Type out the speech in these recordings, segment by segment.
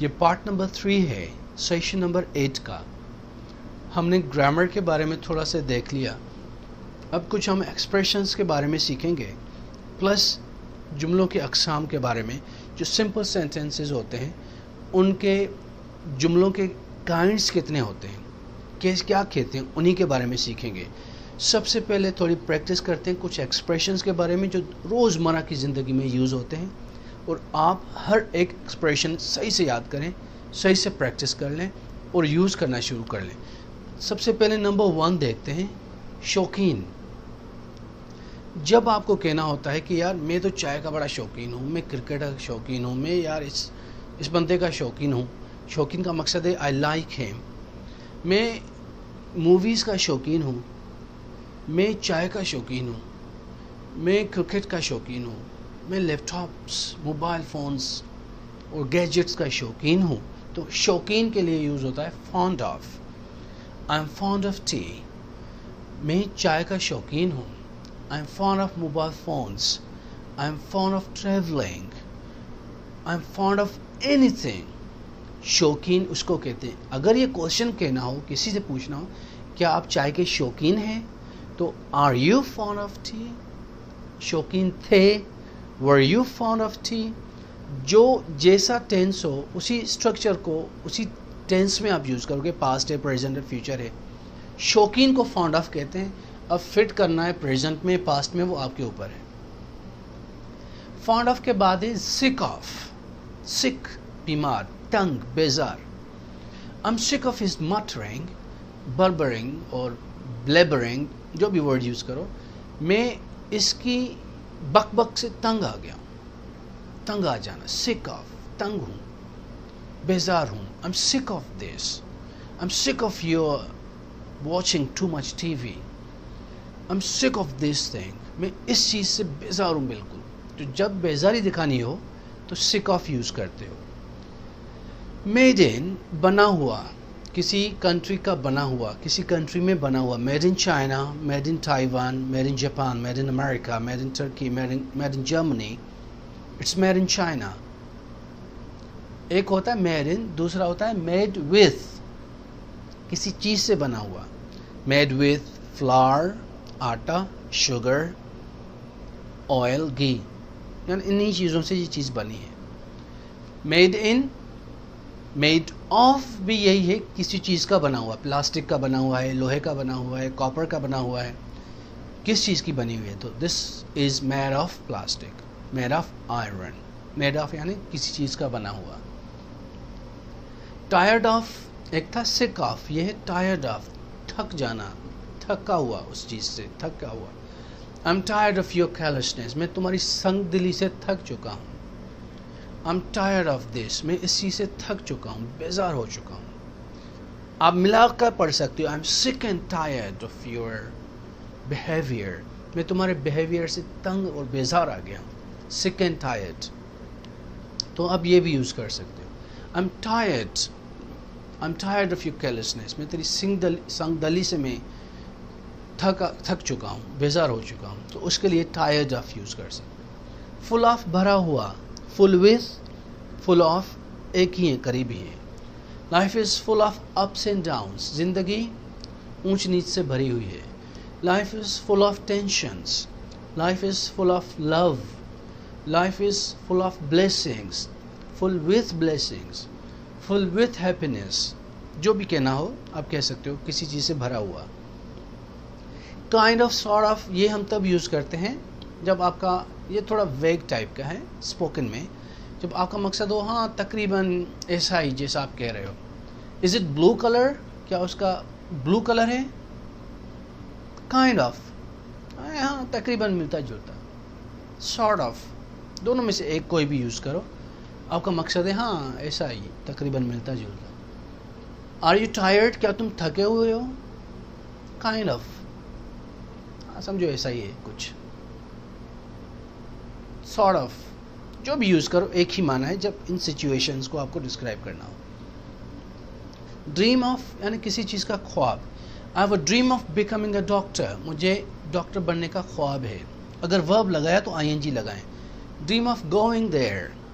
یہ part number 3 ہے session number 8 کا. ہم نے گرامر کے بارے میں تھوڑا سا دیکھ لیا. اب کچھ ہم ایکسپریشنز کے بارے میں سیکھیں گے، پلس جملوں کے اقسام کے بارے میں. جو سمپل سینٹنسز ہوتے ہیں ان کے جملوں کے کائنڈس کتنے ہوتے ہیں، کیا کہتے ہیں، انہی کے بارے میں سیکھیں گے. سب سے پہلے تھوڑی پریکٹس کرتے ہیں کچھ ایکسپریشنز کے بارے میں جو روزمرہ کی زندگی میں یوز ہوتے ہیں، اور آپ ہر ایک ایکسپریشن صحیح سے یاد کریں، صحیح سے پریکٹس کر لیں اور یوز کرنا شروع کر لیں. سب سے پہلے نمبر 1 دیکھتے ہیں، شوقین. جب آپ کو کہنا ہوتا ہے کہ یار میں تو چائے کا بڑا شوقین ہوں، میں کرکٹ کا شوقین ہوں، میں یار اس بندے کا شوقین ہوں. شوقین کا مقصد ہے آئی لائک ہیم. میں موویز کا شوقین ہوں، میں چائے کا شوقین ہوں، میں کرکٹ کا شوقین ہوں، میں لیپ ٹاپس، موبائل فونز اور گیجٹس کا شوقین ہوں. تو شوقین کے لیے یوز ہوتا ہے fond of. I am fond of T. میں چائے کا شوقین ہوں. I am fond of mobile phones. I am fond of travelling. I am fond of any thing. شوقین اس کو کہتے ہیں. اگر یہ کوشچن کہنا ہو، کسی سے پوچھنا ہو کیا آپ چائے کے شوقین ہیں، تو are you fond of tea? شوقین تھے. Are you fond of tea? جو جیسا ٹینس ہو اسی اسٹرکچر کو اسی ٹینس میں آپ یوز کرو گے. پاسٹ ہے، پریزنٹ ہے، فیوچر ہے. شوقین کو فونڈ آف کہتے ہیں. اب فٹ کرنا ہے پریزنٹ میں پاسٹ میں، وہ آپ کے اوپر ہے. فونڈ آف کے بعد ہے سک آف. سک بیمار، تنگ، بیزار. I'm sick of his muttering, burbling اور blabbering، جو بھی ورڈ یوز کرو. میں اس کی بک بک سے تنگ آ گیا ہوں. تنگ آ جانا، sick of، تنگ ہوں، بیزار ہوں. I'm sick of this. I'm sick of your watching too much TV. I'm sick of this thing. میں اس چیز سے بیزار ہوں بالکل. تو جب بیزاری دکھانی ہو تو sick of یوز کرتے ہو. میڈ ان، بنا ہوا، کسی کنٹری کا بنا ہوا، کسی کنٹری میں بنا ہوا. Made in China, made in Taiwan, made in Japan, made in America, made in Turkey, made in Germany. It's made in China. ایک ہوتا ہے میڈ ان، دوسرا ہوتا ہے میڈ وتھ، کسی چیز سے بنا ہوا. میڈ وتھ فلاور، آٹا، شوگر، آئل، گھی، یعنی انہی چیزوں سے یہ چیز بنی ہے. Made in. میڈ آف بھی یہی ہے، کسی چیز کا بنا ہوا. پلاسٹک کا بنا ہوا ہے، لوہے کا بنا ہوا ہے، کاپر کا بنا ہوا ہے. کس چیز کی بنی ہوئی ہے؟ تو this is made of plastic, made of iron. Made of یعنی کسی چیز کا بنا ہوا. ٹائرڈ آف ایک تھا، سک آف یہ ہے ٹائرڈ آف، تھک جانا، تھکا ہوا، اس چیز سے تھکا ہوا. I am tired of your carelessness. میں تمہاری سنگ دلی سے تھک چکا ہوں. I'm tired of this. میں اس چیز سے تھک چکا ہوں، بیزار ہو چکا ہوں. آپ ملا کر پڑھ سکتے ہو. I'm sick and tired of your behavior. میں تمہارے بیہیویئر سے تنگ اور بیزار آ گیا ہوں. sick and tired. تو اب یہ بھی یوز کر سکتے ہو. I'm tired of your carelessness. میں تیری سنگ دلی سے میں تھک چکا ہوں، بیزار ہو چکا ہوں. تو اس کے لیے tired of یوز کر سکتے ہو. full of بھرا ہوا. فل وتھ، فل آف ایک ہی ہیں، قریبی ہیں. Life is full of ups and downs. زندگی اونچ نیچ سے بھری ہوئی ہے. Life is full of tensions. Life is full of love. Life is full of blessings. Full with blessings. Full with happiness. جو بھی کہنا ہو آپ کہہ سکتے ہو، کسی چیز سے بھرا ہوا. کائنڈ آف، سارٹ آف یہ ہم تب یوز کرتے ہیں جب آپ کا یہ تھوڑا ویگ ٹائپ کا ہے اسپوکن میں، جب آپ کا مقصد ہو ہاں تقریباً ایسا ہی جیسا آپ کہہ رہے ہو. Is it blue colour? کیا اس کا بلو کلر ہے؟ کائنڈ آف، ہاں تقریباً ملتا جلتا. سارٹ آف، دونوں میں سے ایک کوئی بھی یوز کرو. آپ کا مقصد ہے ہاں ایسا ہی تقریباً ملتا جلتا. Are you tired? کیا تم تھکے ہوئے ہو؟ کائنڈ آف، سمجھو ایسا ہی ہے کچھ. سارٹ آف، جو بھی یوز کرو ایک ہی معنی ہے جب ان سچویشنز کو آپ کو ڈسکرائب کرنا ہو. ڈریم آف یعنی کسی چیز کا خواب. I have a dream of becoming a doctor. مجھے ڈاکٹر بننے کا خواب ہے. اگر ورب لگایا تو آئی این جی لگائیں. Dream of going there.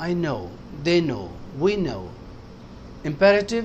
I know, they know, we know. Imperative,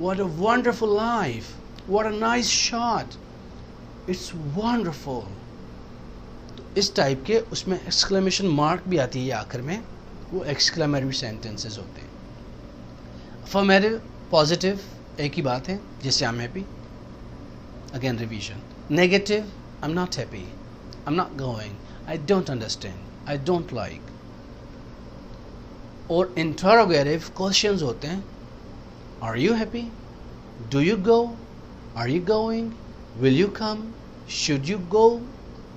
what a wonderful life, what a nice shot, it's wonderful। اس ٹائپ کے اس میں ایکسکلیمیشن مارک بھی آتی ہے آخر میں, وہ ایکسکلیمیٹری سینٹنسز ہوتے ہیں. افرمیٹیو پازیٹیو ایک ہی بات ہے, جیسے I am happy, again revision. Negative I am not happy, I am not going, I don't understand, I don't like. اور انٹروگیٹو کوشچنز ہوتے ہیں, are you happy, do you go, are you going, will you come, should you go,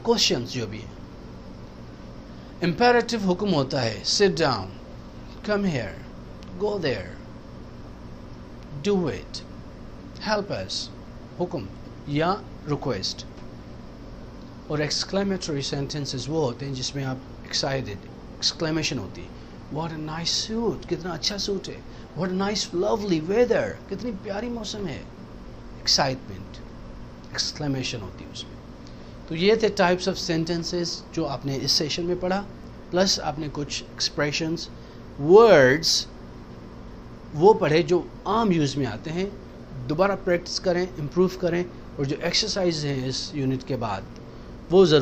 questions جو بھی ہیں. Imperative حکم ہوتا ہے, sit down, come here, go there, do it, help us, حکم یا ریکویسٹ. اور ایکسکلیمیٹری سینٹنسز وہ ہوتے ہیں جس میں آپ ایکسائٹیڈ, ایکسکلیمیشن ہوتی ہے, واٹ اے نائس سوٹ, کتنا اچھا سوٹ ہے, what a nice lovely weather, کتنی پیاری موسم ہے, ایکسائٹمنٹ, ایکسکلیمیشن ہوتی ہے اس میں. تو یہ تھے ٹائپس آف سینٹنسز جو آپ نے اس سیشن میں پڑھا, پلس آپ نے کچھ ایکسپریشنز, ورڈز وہ پڑھے جو عام یوز میں آتے ہیں. دوبارہ پریکٹس کریں, امپروو کریں, اور جو ایکسرسائز ہیں اس یونٹ کے بعد وہ ضرور